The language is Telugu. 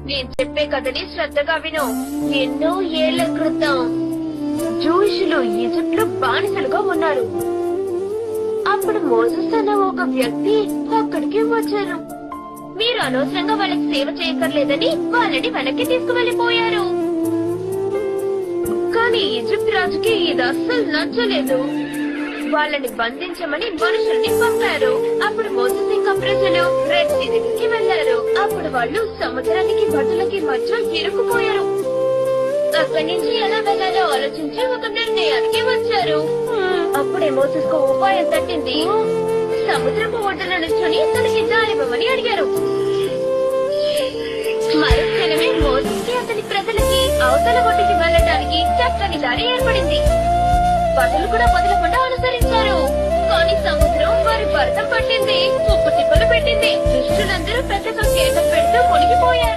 నేను చెప్పే కథని శ్రద్ధగా విను. ఎన్నో ఏళ్ల క్రితం జూయిషులు ఈజిప్ట్ లో బానిసలుగా ఉన్నారు. అప్పుడు మోసెస్ అన్న ఒక వ్యక్తి అక్కడికి వచ్చారు. మీరు అనవసరంగా వాళ్ళకి సేవ చేయక్కర్లేదని వాళ్ళని వెనక్కి తీసుకువెళ్లిపోయారు. కానీ ఈజిప్ట్ రాజుకి ఇది అస్సలు నచ్చలేదు. వాళ్ళని బంధించమని మనుషుల్ని పంపారు. అప్పుడు మోసెస్ ఇంకా ప్రజలు రెడ్ సీ దగ్గరికి వెళ్లారు. అప్పుడు వాళ్ళు సముద్రానికి గట్టులకి మధ్య ఇరుక్కుపోయారు. అక్కడి నుంచి ఎలా వెళ్లాలో ఆలోచించి ఒక నిర్ణయానికి వచ్చారు. అప్పుడే మోసెస్ కు ఉపాయం తట్టింది. సముద్రపు ఒడ్డున నుంచుని తనకి దారివ్వమని అడిగారు. మరుక్షణమే మోసెస్ కి అతని ప్రజలకి అవతల ఒడ్డుకి వెళ్లడానికి చక్కని దారి ఏర్పడింది. బదులు కూడా వదలకుండా అనుసరించారు. కానీ సముద్రం వారి భరతం పట్టింది, ఉప్పు తిప్పలు పెట్టింది. దుష్టులందరూ పెద్దగా కేకలు పెడుతూ మునిగిపోయారు.